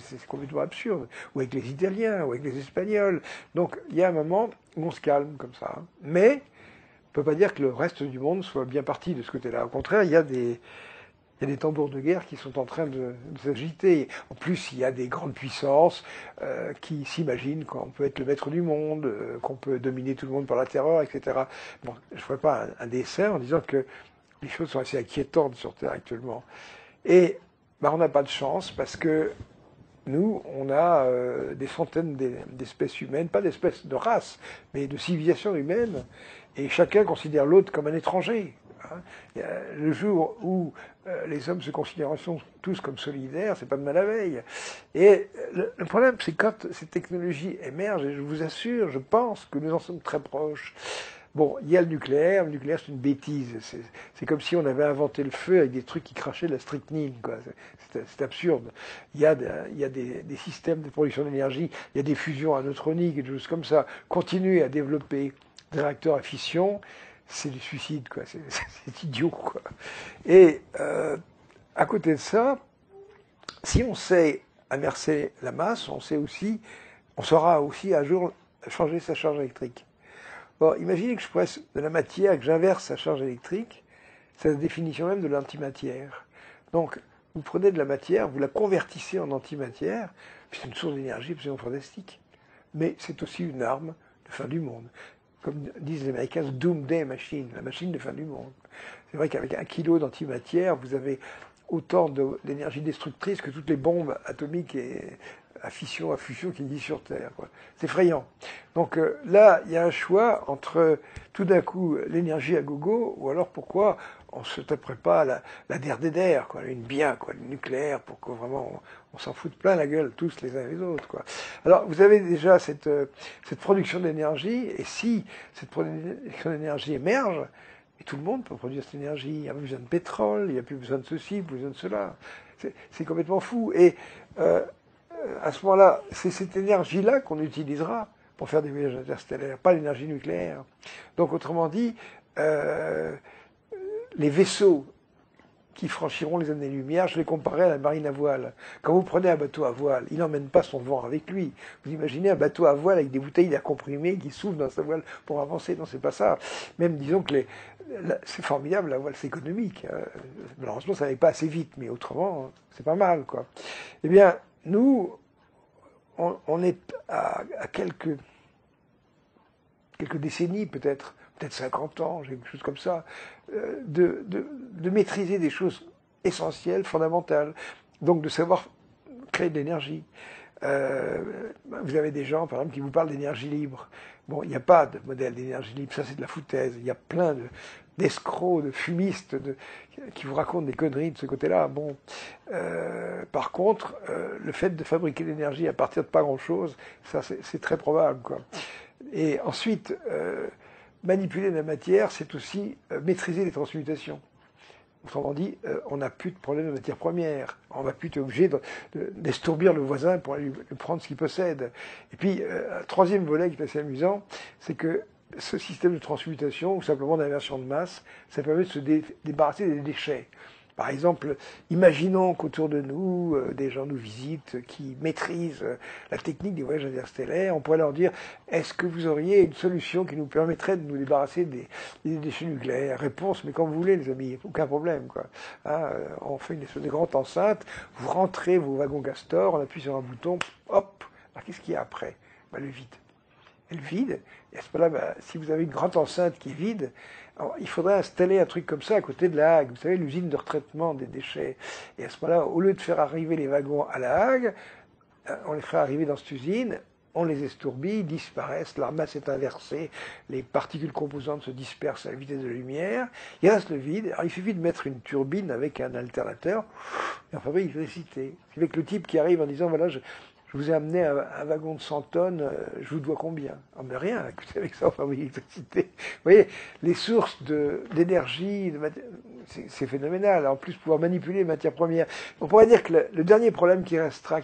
C'est complètement absurde. Ou avec les Italiens, ou avec les Espagnols. Donc, il y a un moment où on se calme comme ça. Mais, on ne peut pas dire que le reste du monde soit bien parti de ce côté-là. Au contraire, il y a des tambours de guerre qui sont en train de s'agiter. En plus, il y a des grandes puissances qui s'imaginent qu'on peut être le maître du monde, qu'on peut dominer tout le monde par la terreur, etc. Bon, je ne ferai pas un dessin en disant que les choses sont assez inquiétantes sur Terre actuellement. Et on n'a pas de chance parce que nous, on a des centaines d'espèces humaines, pas d'espèces de race, mais de civilisations humaines, et chacun considère l'autre comme un étranger. Hein. Le jour où les hommes se considèrent tous comme solidaires, c'est pas demain la veille. Et le problème, c'est quand ces technologies émergent, et je vous assure, je pense que nous en sommes très proches. Bon, il y a le nucléaire c'est une bêtise. C'est comme si on avait inventé le feu avec des trucs qui crachaient de la strychnine, quoi. C'est absurde. Il y a des systèmes de production d'énergie, il y a des fusions à neutroniques et des choses comme ça. Continuer à développer des réacteurs à fission, c'est du suicide, quoi. C'est idiot, quoi. Et à côté de ça, si on sait inverser la masse, on saura aussi un jour changer sa charge électrique. Bon, imaginez que je presse de la matière, que j'inverse sa charge électrique, c'est la définition même de l'antimatière. Donc, vous prenez de la matière, vous la convertissez en antimatière, puis c'est une source d'énergie absolument fantastique. Mais c'est aussi une arme de fin du monde. comme disent les Américains, Doomsday Machine, la machine de fin du monde. C'est vrai qu'avec 1 kilo d'antimatière, vous avez autant d'énergie destructrice que toutes les bombes atomiques et à fission, à fusion qui existent sur Terre. C'est effrayant. Donc là, il y a un choix entre tout d'un coup l'énergie à gogo, ou alors pourquoi on ne se taperait pas la DRDR, une bien, le nucléaire, pour que vraiment on s'en foute plein la gueule tous les uns les autres. Alors vous avez déjà cette production d'énergie, et si cette production d'énergie émerge, et tout le monde peut produire cette énergie. Il n'y a plus besoin de pétrole, il n'y a plus besoin de ceci, plus besoin de cela. C'est complètement fou. Et à ce moment-là, c'est cette énergie-là qu'on utilisera pour faire des voyages interstellaires, pas l'énergie nucléaire. Donc autrement dit, les vaisseaux qui franchiront les années-lumière, je les comparais à la marine à voile. Quand vous prenez un bateau à voile, il n'emmène pas son vent avec lui. Vous imaginez un bateau à voile avec des bouteilles d'air comprimé qui soufflent dans sa voile pour avancer. Non, c'est pas ça. Même, disons que c'est formidable, la voile, c'est économique. Malheureusement, ça n'allait pas assez vite, mais autrement, c'est pas mal, quoi. Eh bien, nous, on est à quelques décennies, peut-être 50 ans, quelque chose comme ça, de maîtriser des choses essentielles, fondamentales. Donc de savoir créer de l'énergie. Vous avez des gens, par exemple, qui vous parlent d'énergie libre. Bon, il n'y a pas de modèle d'énergie libre, ça c'est de la foutaise. Il y a plein d'escrocs, de fumistes qui vous racontent des conneries de ce côté-là. Bon, par contre, le fait de fabriquer de l'énergie à partir de pas grand-chose, ça c'est très probable, quoi. Et ensuite, manipuler la matière, c'est aussi maîtriser les transmutations. Autrement dit, on n'a plus de problème de matière première. On va plus être obligé d'estourbir le voisin pour aller lui prendre ce qu'il possède. Et puis, un troisième volet qui est assez amusant, c'est que ce système de transmutation, ou simplement d'inversion de masse, ça permet de se débarrasser des déchets. Par exemple, imaginons qu'autour de nous, des gens nous visitent qui maîtrisent la technique des voyages interstellaires. On pourrait leur dire, est-ce que vous auriez une solution qui nous permettrait de nous débarrasser des déchets nucléaires? Réponse, mais quand vous voulez, les amis, aucun problème, quoi. Hein, on fait une espèce de grande enceinte, vous rentrez vos wagons Castor, on appuie sur un bouton, hop. Alors qu'est-ce qu'il y a après? Le vide. Et le vide, et à ce moment-là, si vous avez une grande enceinte qui est vide, alors, il faudrait installer un truc comme ça à côté de la Hague. Vous savez, l'usine de retraitement des déchets. Et à ce moment-là, au lieu de faire arriver les wagons à la Hague, on les ferait arriver dans cette usine, on les estourbit, ils disparaissent, leur masse est inversée, les particules composantes se dispersent à la vitesse de la lumière, il reste le vide. Alors il suffit de mettre une turbine avec un alternateur, et on fabrique l'électricité. Avec le type qui arrive en disant, voilà, je vous ai amené un wagon de 100 tonnes, je vous dois combien? Oh, mais rien, écoutez, avec ça, on fabrique l'électricité. Vous voyez, les sources d'énergie, c'est phénoménal. En plus, pouvoir manipuler les matières premières. On pourrait dire que le dernier problème qui restera,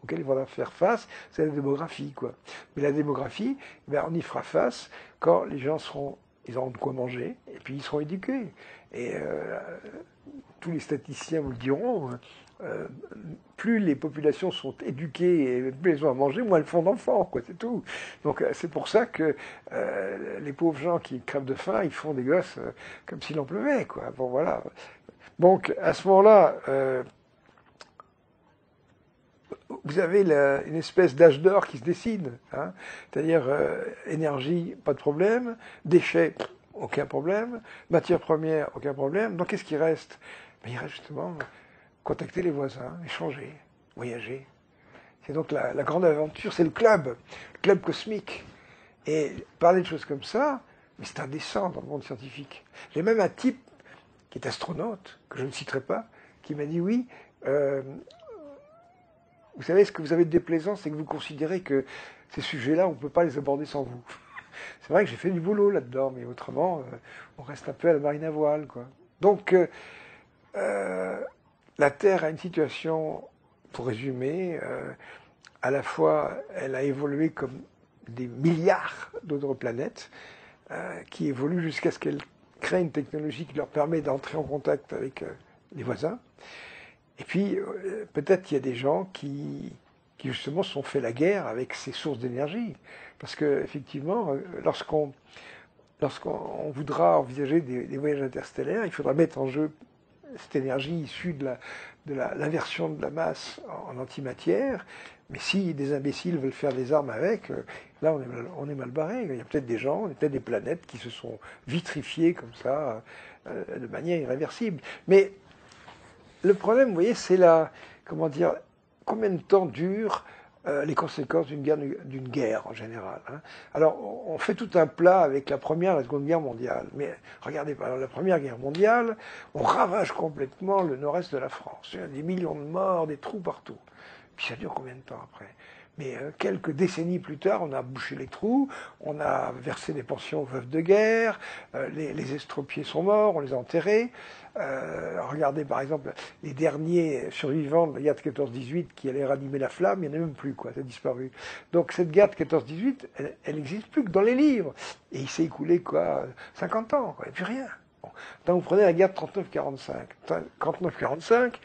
auquel il faudra faire face, c'est la démographie, quoi. Mais la démographie, on y fera face quand les gens ils auront de quoi manger, et puis ils seront éduqués. Et tous les statisticiens vous le diront, plus les populations sont éduquées et plus elles ont à manger, moins elles font d'enfants, quoi, c'est tout. Donc c'est pour ça que les pauvres gens qui crèvent de faim, ils font des gosses comme s'il en pleuvait, quoi. Bon, voilà. Donc à ce moment-là, vous avez une espèce d'âge d'or qui se dessine, hein. C'est-à-dire énergie, pas de problème, déchets, aucun problème, matières premières, aucun problème. Donc qu'est-ce qui reste? Il reste justement contacter les voisins, échanger, voyager. C'est donc la grande aventure, c'est le club cosmique. Et parler de choses comme ça, mais c'est indécent dans le monde scientifique. J'ai même un type qui est astronaute, que je ne citerai pas, qui m'a dit oui, vous savez, ce que vous avez de déplaisant, c'est que vous considérez que ces sujets-là, on ne peut pas les aborder sans vous. C'est vrai que j'ai fait du boulot là-dedans, mais autrement, on reste un peu à la marine à voile, quoi. Donc, la Terre a une situation, pour résumer, à la fois, elle a évolué comme des milliards d'autres planètes, qui évoluent jusqu'à ce qu'elle crée une technologie qui leur permet d'entrer en contact avec les voisins. Et puis, peut-être qu'il y a des gens qui justement se sont fait la guerre avec ces sources d'énergie. Parce que, effectivement, lorsqu'on voudra envisager des voyages interstellaires, il faudra mettre en jeu cette énergie issue de l'inversion de la masse en antimatière. Mais si des imbéciles veulent faire des armes avec, là on est mal barré. Il y a peut-être des gens, peut-être des planètes qui se sont vitrifiées comme ça, de manière irréversible. Mais le problème, vous voyez, c'est comment dire, combien de temps durent les conséquences d'une guerre en général. Hein. Alors, on fait tout un plat avec la Première et la Seconde Guerre mondiale. Mais regardez, par exemple, la Première Guerre mondiale, on ravage complètement le nord-est de la France. Il y a des millions de morts, des trous partout. Puis ça dure combien de temps après? Mais quelques décennies plus tard, on a bouché les trous, on a versé des pensions aux veuves de guerre, les estropiés sont morts, on les a enterrés. Regardez par exemple les derniers survivants de la guerre de 14-18 qui allaient ranimer la flamme, il n'y en a même plus, quoi, ça a disparu. Donc cette guerre de 14-18, elle n'existe plus que dans les livres. Et il s'est écoulé quoi, 50 ans, quoi, et puis rien. Bon. Donc vous prenez la guerre de 39-45. 39-45,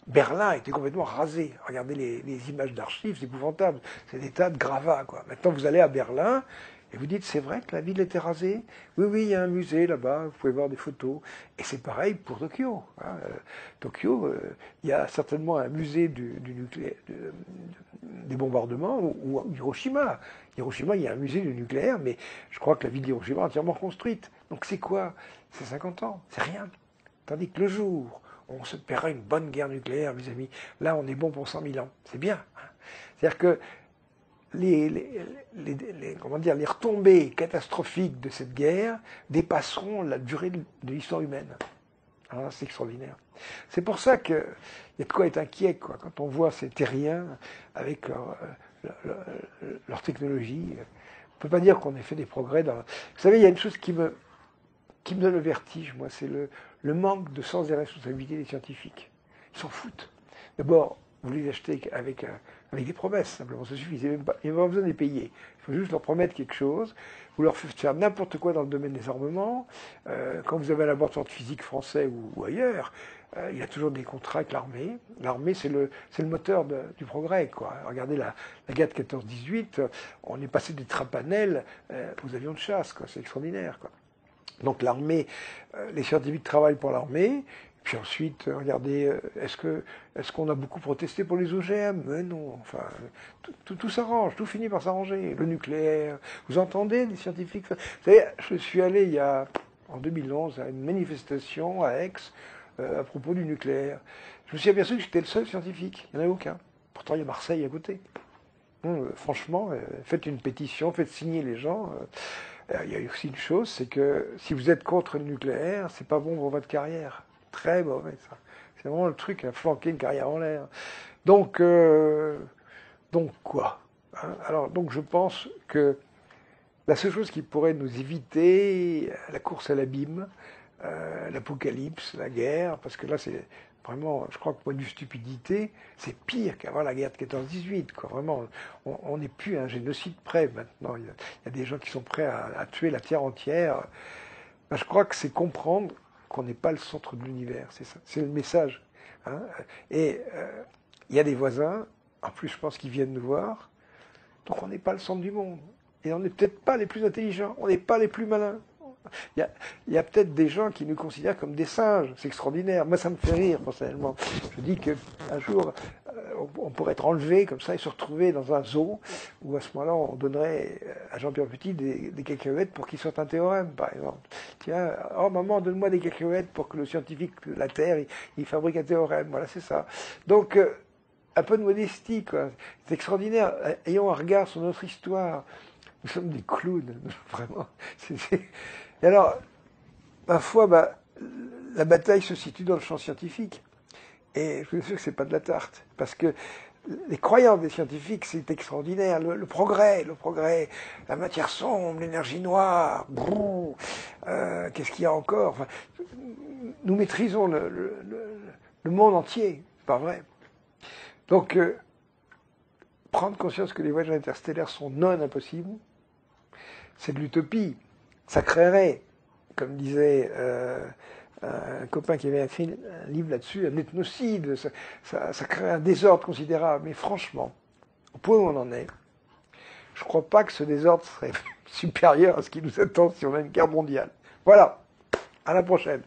Berlin était complètement rasé. Regardez les images d'archives, c'est épouvantable. C'est des tas de gravats, quoi. Maintenant, vous allez à Berlin et vous dites, c'est vrai que la ville était rasée? Oui, oui, il y a un musée là-bas, vous pouvez voir des photos. Et c'est pareil pour Tokyo. Hein. Tokyo, il y a certainement un musée du nucléaire, des bombardements, ou Hiroshima. Hiroshima, il y a un musée du nucléaire, mais je crois que la ville d'Hiroshima est entièrement construite. Donc c'est quoi? C'est 50 ans, c'est rien. Tandis que le jour on se paiera une bonne guerre nucléaire, mes amis. Là, on est bon pour 100 000 ans. C'est bien. C'est-à-dire que comment dire, les retombées catastrophiques de cette guerre dépasseront la durée de l'histoire humaine. Alors, c'est extraordinaire. C'est pour ça qu'il y a de quoi être inquiet, quoi, quand on voit ces terriens avec leur technologie. On ne peut pas dire qu'on ait fait des progrès dans... Vous savez, il y a une chose qui me donne le vertige, moi, c'est le manque de sens des responsabilités des scientifiques. Ils s'en foutent. D'abord, vous les achetez avec des promesses, simplement, ça suffit. Il n'y a même pas besoin de les payer. Il faut juste leur promettre quelque chose. Vous leur faites faire n'importe quoi dans le domaine des armements. Quand vous avez un laboratoire de physique français ou ailleurs, il y a toujours des contrats avec l'armée. L'armée, c'est le moteur du progrès, quoi. Regardez la guerre de 14-18, on est passé des trapanels aux avions de chasse, quoi. C'est extraordinaire, quoi. Donc l'armée, les scientifiques travaillent pour l'armée, puis ensuite, regardez, est-ce qu'on a beaucoup protesté pour les OGM? Mais non, enfin, tout s'arrange, tout finit par s'arranger. Le nucléaire, vous entendez des scientifiques? Vous savez, je suis allé en 2011 à une manifestation à Aix à propos du nucléaire. Je me suis aperçu que j'étais le seul scientifique, il n'y en avait aucun. Pourtant, il y a Marseille à côté. Franchement, faites une pétition, faites signer les gens. Il y a aussi une chose, c'est que si vous êtes contre le nucléaire, c'est pas bon pour votre carrière. Très mauvais, ça. C'est vraiment le truc à flanquer une carrière en l'air. Donc quoi, hein? Alors, donc je pense que la seule chose qui pourrait nous éviter la course à l'abîme, l'apocalypse, la guerre, parce que là c'est vraiment, je crois que point de vue stupidité, c'est pire qu'avant la guerre de 14-18, quoi. Vraiment, on n'est plus à un génocide près maintenant. Il y a des gens qui sont prêts à tuer la terre entière. Ben, je crois que c'est comprendre qu'on n'est pas le centre de l'univers, c'est ça, c'est le message. Hein. Et il y a des voisins, en plus je pense qu'ils viennent nous voir, donc on n'est pas le centre du monde. Et on n'est peut-être pas les plus intelligents, on n'est pas les plus malins. Il y a peut-être des gens qui nous considèrent comme des singes, c'est extraordinaire. Moi, ça me fait rire, personnellement. Je dis qu'un jour, on pourrait être enlevé comme ça et se retrouver dans un zoo, où à ce moment-là, on donnerait à Jean-Pierre Petit des cacahuètes pour qu'il sorte un théorème, par exemple. Tiens, oh maman, donne-moi des cacahuètes pour que le scientifique de la Terre, il fabrique un théorème. Voilà, c'est ça. Donc, un peu de modestie, quoi. C'est extraordinaire. Ayons un regard sur notre histoire. Nous sommes des clowns, vraiment. Et alors, ma foi, la bataille se situe dans le champ scientifique. Et je suis sûr que c'est pas de la tarte. Parce que les croyances des scientifiques, c'est extraordinaire. Le progrès, la matière sombre, l'énergie noire, qu'est-ce qu'il y a encore? Enfin, nous maîtrisons le monde entier, c'est pas vrai. Donc, prendre conscience que les voyages interstellaires sont non impossibles, c'est de l'utopie. Ça créerait, comme disait un copain qui avait écrit un livre là-dessus, un ethnocide, ça crée un désordre considérable. Mais franchement, au point où on en est, je ne crois pas que ce désordre serait supérieur à ce qui nous attend si on a une guerre mondiale. Voilà, à la prochaine.